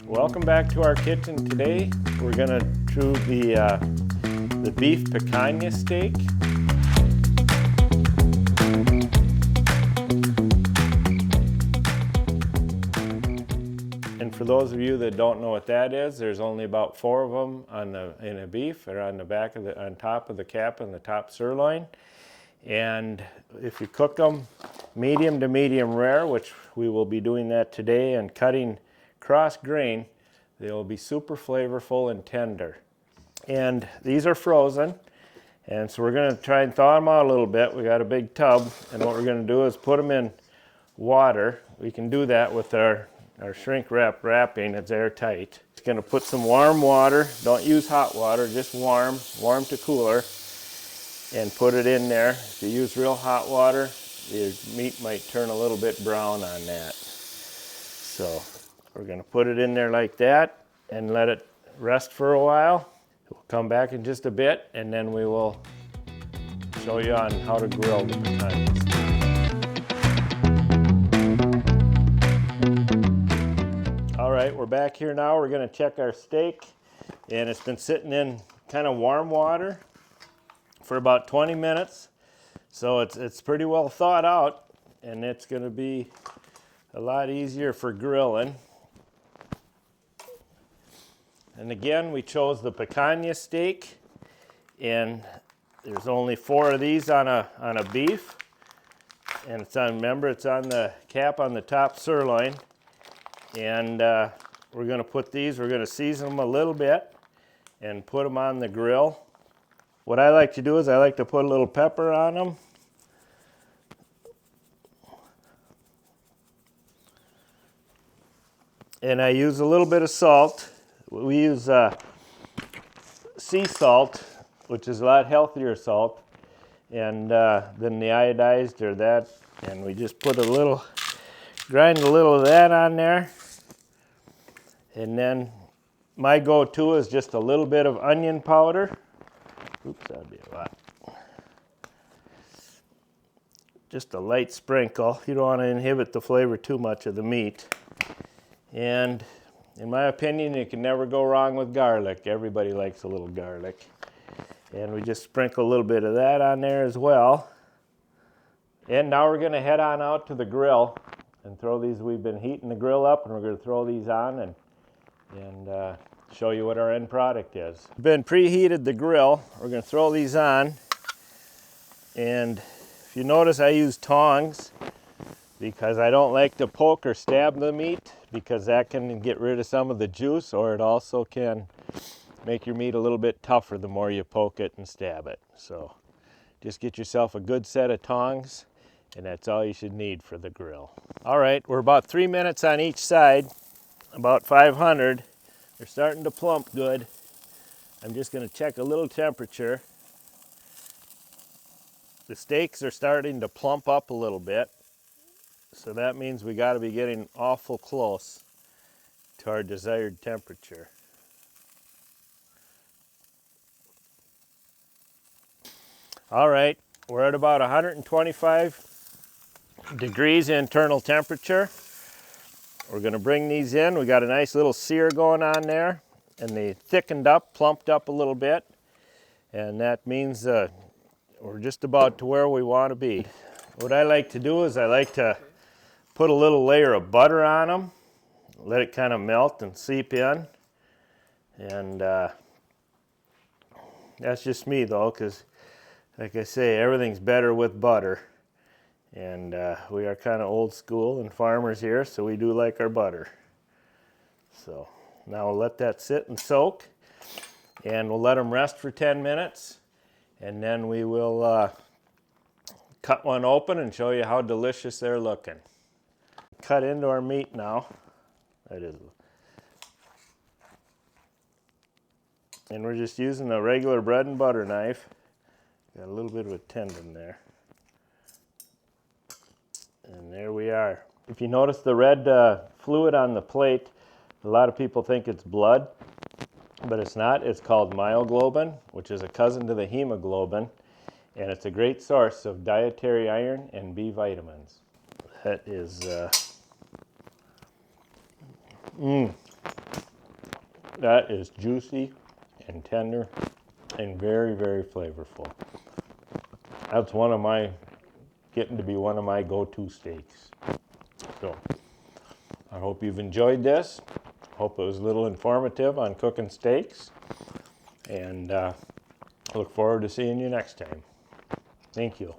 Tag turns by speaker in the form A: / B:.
A: Welcome back to our kitchen. Today we're going to do the beef picanha steak. And for those of you that don't know what that is, there's only about 4 of them in a beef, or on the back of on top of the cap and the top sirloin. And if you cook them medium to medium rare, which we will be doing that today, and cutting cross grain, they will be super flavorful and tender. And these are frozen, and so we're going to try and thaw them out a little bit. We got a big tub, and what we're going to do is put them in water. We can do that with our shrink wrap wrapping. It's airtight. It's going to put some warm water. Don't use hot water, just warm to cooler, and put it in there. If you use real hot water, your meat might turn a little bit brown on that. So we're going to put it in there like that and let it rest for a while. We'll come back in just a bit, and then we will show you on how to grill the picanhas. All right, we're back here now. We're going to check our steak, and it's been sitting in kind of warm water for about 20 minutes. So it's pretty well thawed out, and it's going to be a lot easier for grilling. And again, we chose the picanha steak, and there's only 4 of these on a beef, and remember, it's on the cap on the top sirloin. And we're going to put these, we're going to season them a little bit and put them on the grill. What I like to do is I like to put a little pepper on them. And I use a little bit of salt. We use sea salt, which is a lot healthier salt and than the iodized or that. And we just put grind a little of that on there. And then my go-to is just a little bit of onion powder. Oops, that'd be a lot. Just a light sprinkle. You don't want to inhibit the flavor too much of the meat. And in my opinion, you can never go wrong with garlic. Everybody likes a little garlic. And we just sprinkle a little bit of that on there as well. And now we're going to head on out to the grill and throw these. We've been heating the grill up, and we're going to throw these on and show you what our end product is. We've been preheated the grill. We're going to throw these on. And if you notice, I use tongs because I don't like to poke or stab the meat, because that can get rid of some of the juice, or it also can make your meat a little bit tougher the more you poke it and stab it. So just get yourself a good set of tongs, and that's all you should need for the grill. All right, we're about 3 minutes on each side, about 500. They're starting to plump good. I'm just going to check a little temperature. The steaks are starting to plump up a little bit, so that means we got to be getting awful close to our desired temperature. All right, we're at about 125 degrees internal temperature. We're going to bring these in. We got a nice little sear going on there, and they thickened up, plumped up a little bit, and that means we're just about to where we want to be. What I like to do is I like to put a little layer of butter on them, let it kind of melt and seep in, and that's just me though, because like I say, everything's better with butter. And we are kind of old school and farmers here, so we do like our butter. So now we'll let that sit and soak, and we'll let them rest for 10 minutes, and then we will cut one open and show you how delicious they're looking. Cut into our meat now. That is. And we're just using a regular bread and butter knife. Got a little bit of a tendon there. And there we are. If you notice the red fluid on the plate, a lot of people think it's blood, but it's not. It's called myoglobin, which is a cousin to the hemoglobin, and it's a great source of dietary iron and B vitamins. That is That is juicy and tender and very, very flavorful. That's getting to be one of my go-to steaks. So I hope you've enjoyed this. Hope it was a little informative on cooking steaks. And look forward to seeing you next time. Thank you.